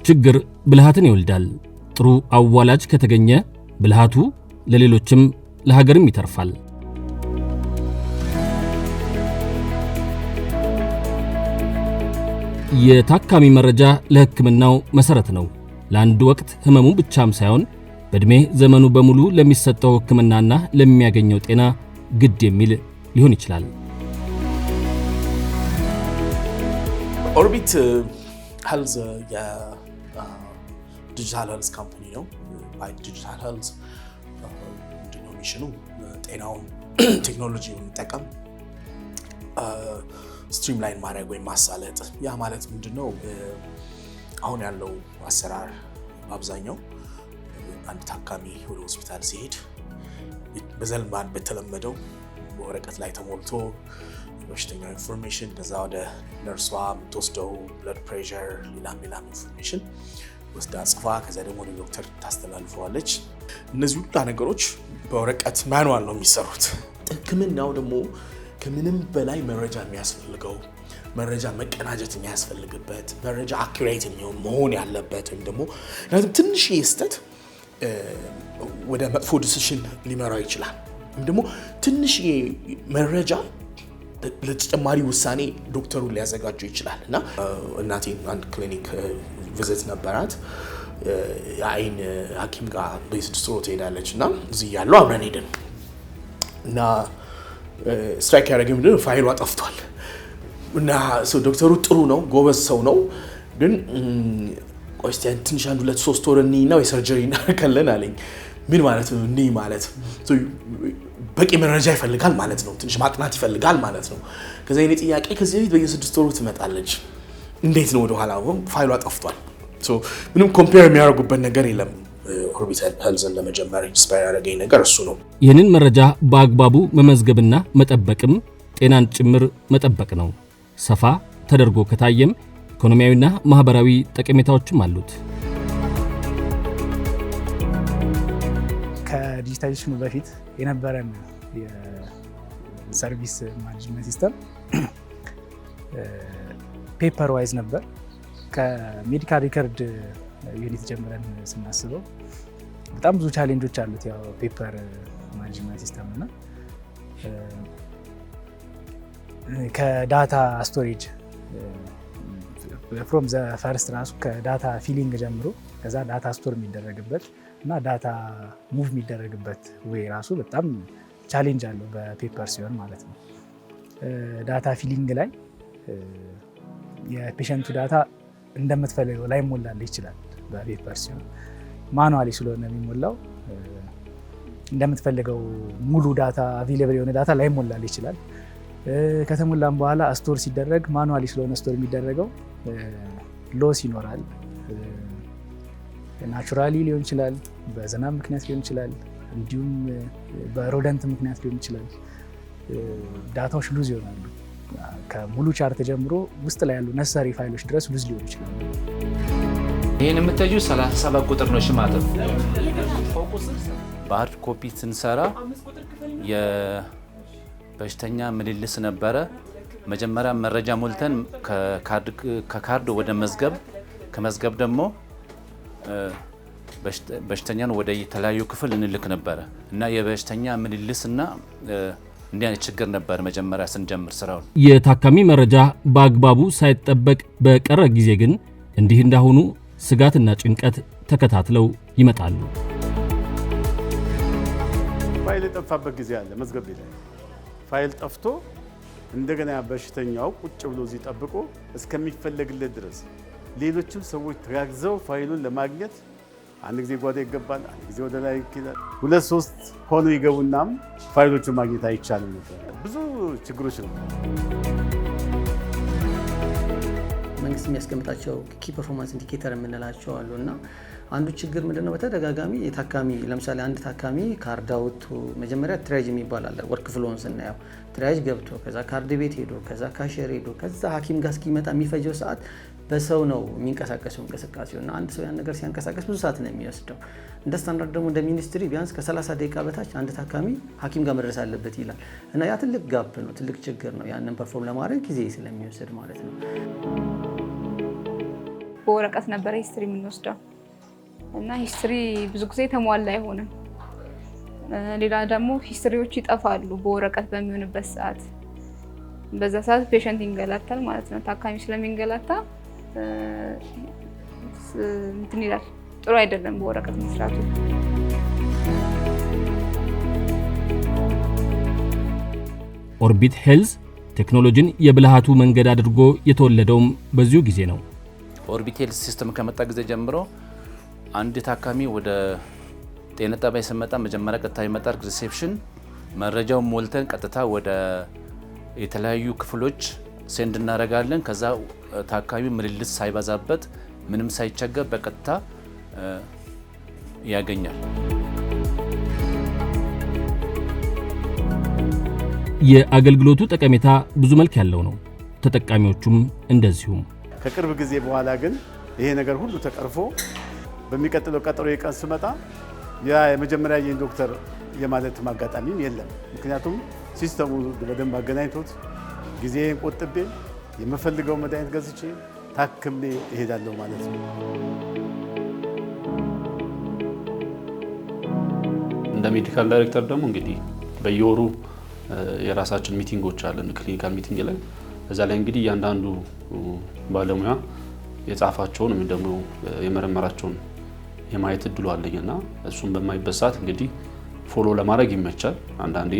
ችግር ብልሃትን ይወልዳል። ጥሩ አዋላጅ ከተገኘ ብልሃቱ ለሌሎችም ለሀገርም ይተርፋል። የታካሚ መረጃ ለሕክምናው መሰረት ነው። ለአንድ ወቅት ህመሙ ብቻም ሳይሆን በእድሜ ዘመኑ በሙሉ ለሚሰጠው ሕክምናና ለሚያገኘው ጤና ግድ የሚል ሊሆን ይችላል። ኦርቢት ሄልዝ የዲጂታል ሄልዝ ካምፓኒ ነው። ባይ ዲጂታል ሄልዝ ምንድነው ሚሽኑ? ጤናውን ቴክኖሎጂውን መጠቀም ስትሪም ላይን ማድረግ ወይም ማሳለጥ። ያ ማለት ምንድነው? አሁን ያለው አሰራር በአብዛኛው አንድ ታካሚ ወደ ሆስፒታል ሲሄድ በዘልማድ በተለመደው በወረቀት ላይ ተሞልቶ በሽተኛው ኢንፎርሜሽን ከዛ ወደ ነርሷ የምትወስደው ብለድ ፕሬሸር፣ ሌላም ኢንፎርሜሽን ወስዳ ጽፋ ከዛ ደግሞ ወደ ዶክተር ታስተላልፈዋለች። እነዚህ ሁሉ ነገሮች በወረቀት ማኑዋል ነው የሚሰሩት። ሕክምናው ደግሞ ከምንም በላይ መረጃ የሚያስፈልገው መረጃ መቀናጀት የሚያስፈልግበት መረጃ አኩሬት መሆን ያለበት ወይም ደግሞ ትንሽ ስህተት ወደ መጥፎ ዲሲሽን ሊመራው ይችላል። ወይም ደግሞ ትንሽ መረጃ ለተጨማሪ ውሳኔ ዶክተሩን ሊያዘጋጀው ይችላል። እና እናቴ አንድ ክሊኒክ ቪዚት ነበራት። የአይን ሐኪም ጋር በ6 ወር ትሄዳለች እና እዚህ ያለው አብረን ሄድን እና ስትራይክ ያደረገ ምንድነው ፋይሏ ጠፍቷል። እና ዶክተሩ ጥሩ ነው፣ ጎበዝ ሰው ነው፣ ግን ቆይስቲ ትንሽ 1-2-3 ወር እንይና ወይ ሰርጀሪ እናደርጋለን አለኝ። ምን ማለት ነው? እንይ ማለት በቂ መረጃ ይፈልጋል ማለት ነው። ትንሽ ማጥናት ይፈልጋል ማለት ነው። ከዛ የኔ ጥያቄ ከዚህ በፊት በየ6 ወሩ ትመጣለች፣ እንዴት ነው ወደኋላ ፋይሏ ጠፍቷል? ምንም ኮምፔር የሚያደርጉበት ነገር የለም። ኦርቢት ሄልዝን ለመጀመር ኢንስፓየር ያደረገኝ ነገር እሱ ነው። ይህንን መረጃ በአግባቡ መመዝገብና መጠበቅም ጤናን ጭምር መጠበቅ ነው። ሰፋ ተደርጎ ከታየም ኢኮኖሚያዊና ማህበራዊ ጠቀሜታዎችም አሉት። ከዲጂታላይዜሽኑ በፊት የነበረን የሰርቪስ ማኔጅመንት ሲስተም ፔፐር ዋይዝ ነበር። ከሜዲካል ሪከርድ ዩኒት ጀምረን ስናስበው በጣም ብዙ ቻሌንጆች አሉት ያው ፔፐር ማኔጅመንት ሲስተም እና ከዳታ ስቶሬጅ ፍሮም ዘ ፈርስት ራሱ ከዳታ ፊሊንግ ጀምሮ ከዛ ዳታ ስቶር የሚደረግበት እና ዳታ ሙቭ የሚደረግበት ወይ ራሱ በጣም ቻሌንጅ አለው በፔፐር ሲሆን ማለት ነው። ዳታ ፊሊንግ ላይ የፔሸንቱ ዳታ እንደምትፈልገው ላይ ሞላል ይችላል። በፔፐር ሲሆን ማኑዋሊ ስለሆነ የሚሞላው እንደምትፈልገው ሙሉ ዳታ አቬሌብል የሆነ ዳታ ላይ ሞላል ይችላል። ከተሞላም በኋላ ስቶር ሲደረግ ማኑዋሊ ስለሆነ ስቶር የሚደረገው ሎስ ይኖራል። ናቹራሊ ሊሆን ይችላል፣ በዝናብ ምክንያት ሊሆን ይችላል፣ እንዲሁም በሮደንት ምክንያት ሊሆን ይችላል። ዳታዎች ሉዝ ይሆናሉ። ከሙሉ ቻርት ጀምሮ ውስጥ ላይ ያሉ ነሰሪ ፋይሎች ድረስ ሉዝ ሊሆኑ ይችላሉ። ይህን የምታዩ 37 ቁጥር ነው ሽማተፍ። በሃርድ ኮፒ ስንሰራ የበሽተኛ ምልልስ ነበረ። መጀመሪያ መረጃ ሞልተን ከካርድ ወደ መዝገብ፣ ከመዝገብ ደግሞ በሽተኛን ወደ የተለያዩ ክፍል እንልክ ነበረ እና የበሽተኛ ምልልስና እንዲህ አይነት ችግር ነበር መጀመሪያ ስንጀምር ስራውን። የታካሚ መረጃ በአግባቡ ሳይጠበቅ በቀረ ጊዜ ግን እንዲህ እንዳሁኑ ስጋትና ጭንቀት ተከታትለው ይመጣሉ። ፋይል የጠፋበት ጊዜ አለ። መዝገብ ላይ ፋይል ጠፍቶ እንደገና በሽተኛው ቁጭ ብሎ እዚህ ጠብቆ እስከሚፈለግለት ድረስ ሌሎችም ሰዎች ተጋግዘው ፋይሉን ለማግኘት አንድ ጊዜ ጓዳ ይገባል፣ አንድ ጊዜ ወደ ላይ ይላል። 2-3 ሆኖ ይገቡናም ፋይሎቹን ማግኘት አይቻልም ነበር። ብዙ ችግሮች ነው። መንግስት የሚያስቀምጣቸው ኪ ፐርፎርማንስ ኢንዲኬተር የምንላቸው አሉ እና አንዱ ችግር ምንድነው? በተደጋጋሚ የታካሚ ለምሳሌ አንድ ታካሚ ካርድ አውጥቶ መጀመሪያ ትሪያጅ የሚባል አለ። ወርክ ፍሎውን ስናየው ትሪያጅ ገብቶ ከዛ ካርድ ቤት ሄዶ ከዛ ካሸር ሄዶ ከዛ ሐኪም ጋር እስኪመጣ የሚፈጀው ሰዓት በሰው ነው የሚንቀሳቀሰው እንቅስቃሴው እና አንድ ሰው ያን ነገር ሲያንቀሳቀስ ብዙ ሰዓት ነው የሚወስደው። እንደ ስታንዳርድ ደግሞ እንደ ሚኒስትሪ ቢያንስ ከ30 ደቂቃ በታች አንድ ታካሚ ሐኪም ጋር መድረስ አለበት ይላል እና ያ ትልቅ ጋፕ ነው፣ ትልቅ ችግር ነው። ያንን ፐርፎርም ለማድረግ ጊዜ ስለሚወስድ ማለት ነው። በወረቀት ነበር ሂስትሪ የምንወስደው እና ሂስትሪ ብዙ ጊዜ ተሟላ አይሆንም። ሌላ ደግሞ ሂስትሪዎች ይጠፋሉ በወረቀት በሚሆንበት ሰዓት። በዛ ሰዓት ፔሸንት ይንገላታል ማለት ነው። ታካሚ ስለሚንገላታ እንትን ይላል፣ ጥሩ አይደለም በወረቀት መስራቱ። ኦርቢት ሄልዝ ቴክኖሎጂን የብልሃቱ መንገድ አድርጎ የተወለደውም በዚሁ ጊዜ ነው። ኦርቢት ሄልዝ ሲስተም ከመጣ ጊዜ ጀምሮ አንድ ታካሚ ወደ ጤና ጣቢያ ሲመጣ መጀመሪያ ቀጥታ ይመጣል ሪሴፕሽን፣ መረጃውን ሞልተን ቀጥታ ወደ የተለያዩ ክፍሎች ሴንድ እናደርጋለን። ከዛ ታካሚ ምልልስ ሳይበዛበት ምንም ሳይቸገር በቀጥታ ያገኛል። የአገልግሎቱ ጠቀሜታ ብዙ መልክ ያለው ነው። ተጠቃሚዎቹም እንደዚሁም። ከቅርብ ጊዜ በኋላ ግን ይሄ ነገር ሁሉ ተቀርፎ በሚቀጥለው ቀጠሮ የቀን ስመጣ ያ የመጀመሪያ የኔ ዶክተር የማለት አጋጣሚም የለም። ምክንያቱም ሲስተሙ በደንብ አገናኝቶት ጊዜን ቆጥቤ የምፈልገው መድኃኒት ገዝቼ ታክሜ እሄዳለሁ ማለት ነው። እንደ ሜዲካል ዳይሬክተር ደግሞ እንግዲህ በየወሩ የራሳችን ሚቲንጎች አለን፣ ክሊኒካል ሚቲንግ ላይ። እዛ ላይ እንግዲህ እያንዳንዱ ባለሙያ የጻፋቸውን ወይም ደግሞ የመረመራቸውን የማየት እድሉ አለኝና እሱን በማይበት ሰዓት እንግዲህ ፎሎ ለማድረግ ይመቻል። አንዳንድ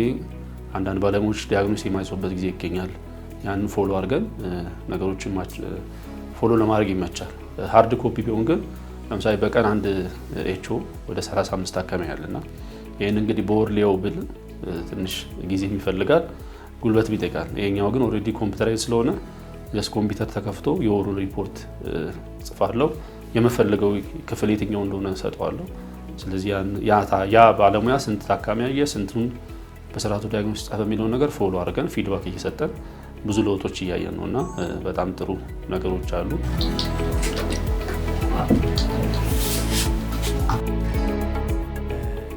ባለሙያዎች ዲያግኖስ የማይጽፉበት ጊዜ ይገኛል። ያንን ፎሎ አድርገን ነገሮችን ፎሎ ለማድረግ ይመቻል። ሃርድ ኮፒ ቢሆን ግን ለምሳሌ በቀን አንድ ኤችኦ ወደ 35 ታካሚ ያለና ይህን እንግዲህ በወር ሊያው ብል ትንሽ ጊዜ ይፈልጋል፣ ጉልበት ይጠይቃል። ይሄኛው ግን ኦልሬዲ ኮምፒውተራይዝ ስለሆነ ጀስት ኮምፒውተር ተከፍቶ የወሩን ሪፖርት ጽፋለሁ፣ የምፈልገው ክፍል የትኛው እንደሆነ ሰጠዋለሁ። ስለዚህ ያ ባለሙያ ስንት ታካሚ ያየ፣ ስንቱን በስርዓቱ ዲያግኖስ ጻፈ የሚለውን ነገር ፎሎ አድርገን ፊድባክ እየሰጠን ብዙ ለውጦች እያየን ነውና በጣም ጥሩ ነገሮች አሉ።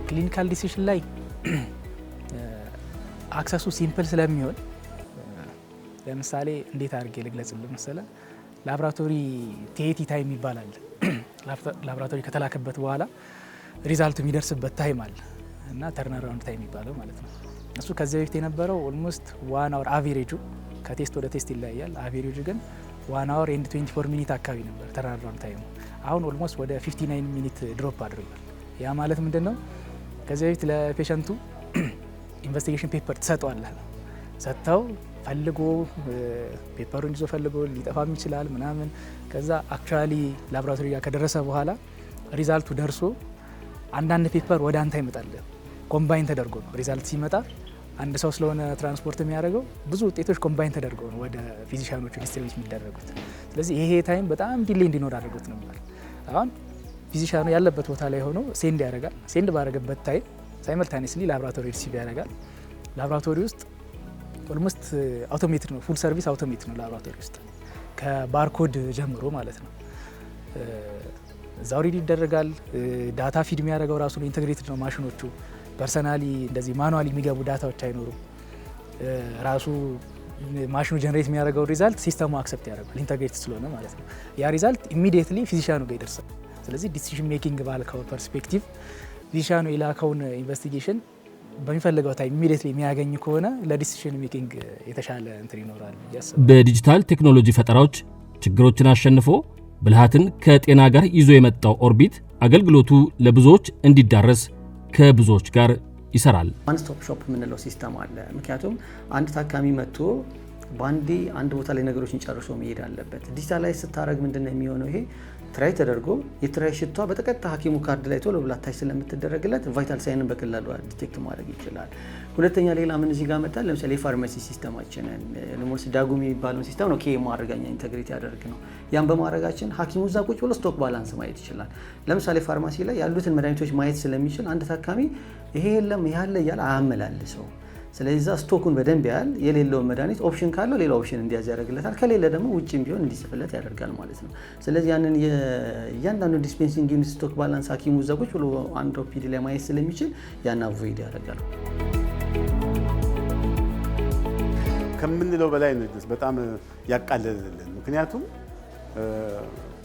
ክሊኒካል ዲሲሽን ላይ አክሰሱ ሲምፕል ስለሚሆን ለምሳሌ እንዴት አድርጌ ልግለጽልህ መሰለህ? ላብራቶሪ ቲኤቲ ታይም ይባላል። ላብራቶሪ ከተላከበት በኋላ ሪዛልቱ የሚደርስበት ታይም አለ እና ተርናራውንድ ታይም የሚባለው ማለት ነው። እሱ ከዚህ በፊት የነበረው ኦልሞስት 1 አወር አቬሬጁ ከቴስት ወደ ቴስት ይለያያል። አቬሬጁ ግን 1 አወር ኤንድ 24 ሚኒት አካባቢ ነበር ተርናራውንድ ታይሙ። አሁን ኦልሞስት ወደ 59 ሚኒት ድሮፕ አድርጓል። ያ ማለት ምንድን ነው? ከዚህ በፊት ለፔሸንቱ ኢንቨስቲጌሽን ፔፐር ትሰጠዋለህ። ሰጥተው ፈልጎ ፔፐሩን ይዞ ፈልጎ ሊጠፋም ይችላል ምናምን። ከዛ አክቹአሊ ላብራቶሪ ጋር ከደረሰ በኋላ ሪዛልቱ ደርሶ አንዳንድ ፔፐር ወደ አንተ ይመጣል። ኮምባይን ተደርጎ ነው ሪዛልት ሲመጣ፣ አንድ ሰው ስለሆነ ትራንስፖርት የሚያደርገው ብዙ ውጤቶች ኮምባይን ተደርገው ነው ወደ ፊዚሻኖቹ ዲስትሪቢዩት የሚደረጉት። ስለዚህ ይሄ ታይም በጣም ዲሌይ እንዲኖር አድርጎት ነበር። አሁን ፊዚሻኑ ያለበት ቦታ ላይ ሆኖ ሴንድ ያደርጋል። ሴንድ ባደረገበት ታይም ሳይመልታኒስሊ ላብራቶሪ ሪሲቭ ያደርጋል። ላብራቶሪ ውስጥ ኦልሞስት አውቶሜትድ ነው፣ ፉል ሰርቪስ አውቶሜትድ ነው ላብራቶሪ ውስጥ ከባርኮድ ጀምሮ ማለት ነው። እዛው ሪድ ይደረጋል። ዳታ ፊድ የሚያደርገው ራሱ ነው፣ ኢንተግሬትድ ነው ማሽኖቹ። ፐርሰናሊ እንደዚህ ማኑዋሊ የሚገቡ ዳታዎች አይኖሩም። ራሱ ማሽኑ ጀነሬት የሚያደርገው ሪዛልት ሲስተሙ አክሰፕት ያደርጋል፣ ኢንተግሬትድ ስለሆነ ማለት ነው። ያ ሪዛልት ኢሚዲየትሊ ፊዚሻኑ ጋር ይደርሳል። ስለዚህ ዲሲዥን ሜኪንግ ባልከው ፐርስፔክቲቭ ፊዚሻኑ የላከውን ኢንቨስቲጌሽን በሚፈልገው ታይም ኢሚዲየትሊ የሚያገኝ ከሆነ ለዲሲዥን ሜኪንግ የተሻለ እንትን ይኖራል። በዲጂታል ቴክኖሎጂ ፈጠራዎች ችግሮችን አሸንፎ ብልሃትን ከጤና ጋር ይዞ የመጣው ኦርቢት አገልግሎቱ ለብዙዎች እንዲዳረስ ከብዙዎች ጋር ይሰራል። ዋን ስቶፕ ሾፕ የምንለው ሲስተም አለ። ምክንያቱም አንድ ታካሚ መጥቶ በአንዴ አንድ ቦታ ላይ ነገሮችን ጨርሶ መሄድ አለበት። ዲጂታላይዝ ስታደርግ ምንድነው የሚሆነው? ይሄ ትራይ ተደርጎ የትራይ ሽቷ በተቀጥታ ሐኪሙ ካርድ ላይ ቶሎ ብላ ታች ስለምትደረግለት ቫይታል ሳይንን በቀላሉ ዲቴክት ማድረግ ይችላል። ሁለተኛ ሌላ ምን እዚህ ጋር መጣል፣ ለምሳሌ የፋርማሲ ሲስተማችንን ለሞስ ዳጉሚ የሚባለውን ሲስተም ነው ኬ ማድረጋኛ ኢንተግሬት ያደርግ ነው። ያን በማድረጋችን ሐኪሙ እዛ ቁጭ ብሎ ስቶክ ባላንስ ማየት ይችላል። ለምሳሌ ፋርማሲ ላይ ያሉትን መድኃኒቶች ማየት ስለሚችል አንድ ታካሚ ይሄ የለም ይሄ አለ እያለ አያመላልሰው። ስለዚህ እዛ ስቶኩን በደንብ ያህል የሌለውን መድኃኒት ኦፕሽን ካለው ሌላ ኦፕሽን እንዲያዝ ያደርግለታል። ከሌለ ደግሞ ውጭም ቢሆን እንዲጽፍለት ያደርጋል ማለት ነው። ስለዚህ ያንን እያንዳንዱ ዲስፔንሲንግ ዩኒት ስቶክ ባላንስ ሐኪሙ እዛ ቁጭ ብሎ አንድ ኦፒዲ ላይ ማየት ስለሚችል ያን አቮይድ ያደርጋል። ከምንለው በላይ ነው፣ በጣም ያቃለለልን። ምክንያቱም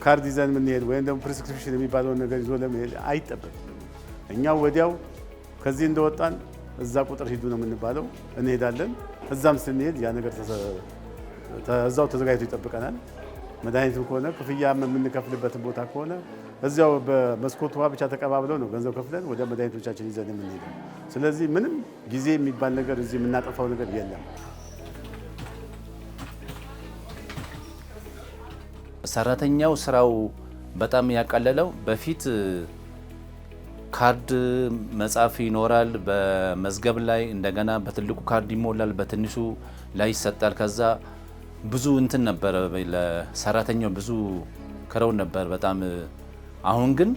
ካርድ ይዘን የምንሄድ ወይም ደግሞ ፕሪስክሪፕሽን የሚባለውን ነገር ይዞ ለመሄድ አይጠበቅም። እኛ ወዲያው ከዚህ እንደወጣን እዛ ቁጥር ሂዱ ነው የምንባለው፣ እንሄዳለን። እዛም ስንሄድ ያ ነገር እዛው ተዘጋጅቶ ይጠብቀናል። መድኃኒትም ከሆነ ክፍያ የምንከፍልበትን ቦታ ከሆነ እዚያው በመስኮት ውሃ ብቻ ተቀባብለው ነው ገንዘብ ከፍለን ወደ መድኃኒቶቻችን ይዘን የምንሄደው። ስለዚህ ምንም ጊዜ የሚባል ነገር እዚህ የምናጠፋው ነገር የለም። ሰራተኛው ስራው በጣም ያቀለለው በፊት ካርድ መጻፍ ይኖራል በመዝገብ ላይ፣ እንደገና በትልቁ ካርድ ይሞላል፣ በትንሹ ላይ ይሰጣል። ከዛ ብዙ እንትን ነበር ለሰራተኛው ብዙ ክረው ነበር በጣም። አሁን ግን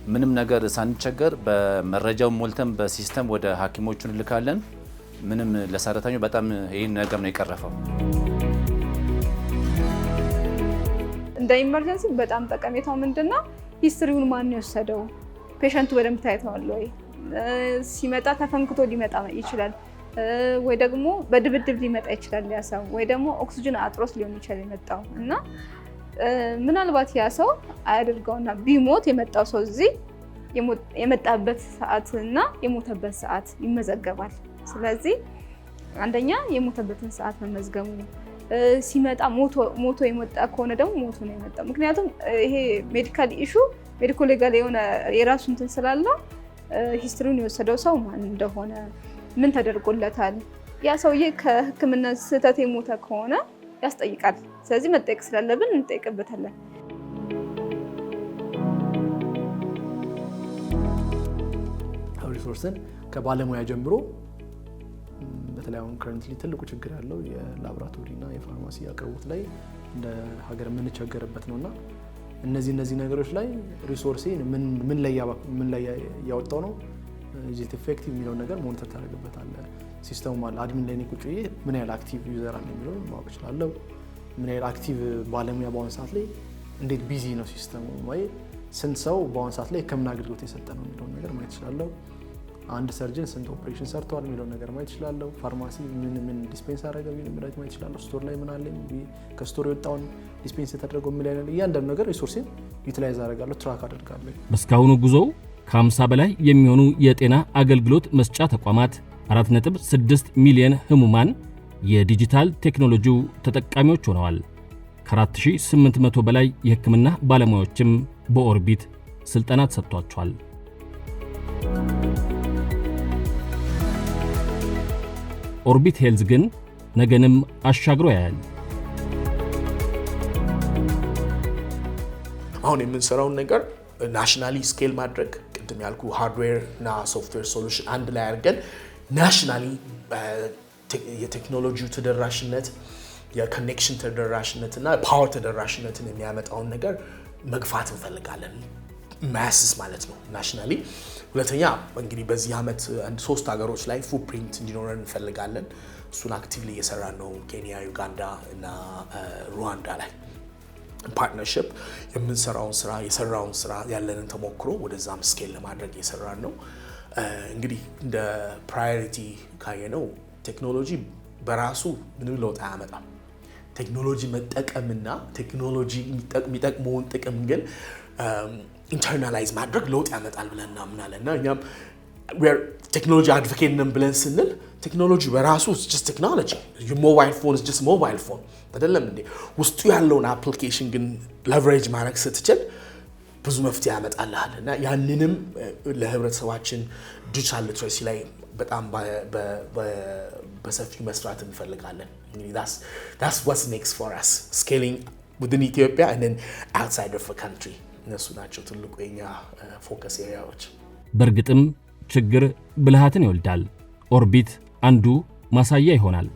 ምንም ነገር ሳንቸገር በመረጃው ሞልተን በሲስተም ወደ ሐኪሞቹ እንልካለን። ምንም ለሰራተኛው በጣም ይሄን ነገር ነው የቀረፈው። እንደ ኢመርጀንሲ በጣም ጠቀሜታው ምንድነው? ሂስትሪውን ማን የወሰደው ፔሸንቱ በደንብ ታይተዋል ወይ? ሲመጣ ተፈንክቶ ሊመጣ ይችላል ወይ ደግሞ በድብድብ ሊመጣ ይችላል ያ ሰው፣ ወይ ደግሞ ኦክሲጅን አጥሮስ ሊሆን ይችላል የመጣው እና ምናልባት ያ ሰው አያደርገውና ቢሞት የመጣው ሰው እዚህ የመጣበት ሰዓት እና የሞተበት ሰዓት ይመዘገባል። ስለዚህ አንደኛ የሞተበትን ሰዓት መመዝገቡ፣ ሲመጣ ሞቶ የመጣ ከሆነ ደግሞ ሞቶ ነው የመጣው። ምክንያቱም ይሄ ሜዲካል ኢሹ ሜዲኮ ሌጋል የሆነ የራሱ እንትን ስላለው ሂስትሪውን የወሰደው ሰው ማን እንደሆነ፣ ምን ተደርጎለታል፣ ያ ሰውዬ ከሕክምና ስህተት የሞተ ከሆነ ያስጠይቃል። ስለዚህ መጠየቅ ስላለብን እንጠይቅበታለን። ሪሶርስን ከባለሙያ ጀምሮ በተለይ አሁን ከረንትሊ ትልቁ ችግር ያለው የላቦራቶሪ እና የፋርማሲ አቅርቦት ላይ እንደ ሀገር የምንቸገርበት ነውና እነዚህ ነገሮች ላይ ሪሶርሴን ምን ላይ ያወጣው ነው ጂት ኢፌክቲቭ የሚለውን ነገር ሞኒተር ታደርግበታለህ። ሲስተሙ አለ አድሚን ላይ ቁጭ ብዬ ምን ያህል አክቲቭ ዩዘር አለ የሚለውን ማወቅ እችላለሁ። ምን ያህል አክቲቭ ባለሙያ በአሁኑ ሰዓት ላይ እንዴት ቢዚ ነው ሲስተሙ፣ ወይ ስንት ሰው በአሁኑ ሰዓት ላይ ሕክምና አገልግሎት የሰጠ ነው የሚለውን ነገር ማየት እችላለሁ። አንድ ሰርጅን ስንት ኦፕሬሽን ሰርተዋል የሚለውን ነገር ማየት እችላለሁ። ፋርማሲ ምን ዲስፔንስ አደረገ የሚለውን ነገር ማየት እችላለሁ። ስቶር ላይ ምን አለ፣ ከስቶር የወጣውን ዲስፔንስ የተደረገው ምን ላይ ነው፣ እያንዳንዱ ነገር ሪሶርሴን ዩቲላይዝ አደርጋለሁ፣ ትራክ አደርጋለሁ። በእስካሁኑ ጉዞው ከ50 በላይ የሚሆኑ የጤና አገልግሎት መስጫ ተቋማት 4.6 ሚሊዮን ህሙማን የዲጂታል ቴክኖሎጂው ተጠቃሚዎች ሆነዋል። ከ4800 በላይ የህክምና ባለሙያዎችም በኦርቢት ስልጠና ተሰጥቷቸዋል። ኦርቢት ሄልዝ ግን ነገንም አሻግሮ ያያል። አሁን የምንሰራውን ነገር ናሽናሊ ስኬል ማድረግ፣ ቅድም ያልኩ ሃርድዌር እና ሶፍትዌር ሶሉሽን አንድ ላይ አድርገን ናሽናሊ የቴክኖሎጂው ተደራሽነት፣ የኮኔክሽን ተደራሽነት እና ፓወር ተደራሽነትን የሚያመጣውን ነገር መግፋት እንፈልጋለን። ማስስ ማለት ነው ናሽናሊ። ሁለተኛ እንግዲህ በዚህ ዓመት 3 ሀገሮች ላይ ፉትፕሪንት እንዲኖረን እንፈልጋለን። እሱን አክቲቭሊ እየሰራን ነው። ኬንያ፣ ዩጋንዳ እና ሩዋንዳ ላይ ፓርትነርሽፕ የሰራውን ስራ ያለንን ተሞክሮ ወደዛም ስኬል ለማድረግ እየሰራን ነው። እንግዲህ እንደ ፕራዮሪቲ ካየነው ቴክኖሎጂ በራሱ ምንም ለውጥ አያመጣም። ቴክኖሎጂ መጠቀምና ቴክኖሎጂ የሚጠቅመውን ጥቅም ግን ኢንተርናላይዝ ማድረግ ለውጥ ያመጣል ብለን እናምናለን እና እኛም ቴክኖሎጂ አድቮኬት ነን ብለን ስንል ቴክኖሎጂ በራሱ ጀስት ቴክኖሎጂ ሞባይል ፎን ጀስት ሞባይል ፎን አይደለም እንዴ? ውስጡ ያለውን አፕሊኬሽን ግን ሌቨሬጅ ማድረግ ስትችል ብዙ መፍትሄ ያመጣልሃል እና ያንንም ለህብረተሰባችን ዲጂታል ሊትሬሲ ላይ በጣም በሰፊው መስራት እንፈልጋለን። that's what's next for us, scaling within Ethiopia and then outside of the country. እነሱ ናቸው ትልቁ የኛ ፎከስ ኤሪያዎች። በእርግጥም ችግር ብልሃትን ይወልዳል። ኦርቢት አንዱ ማሳያ ይሆናል።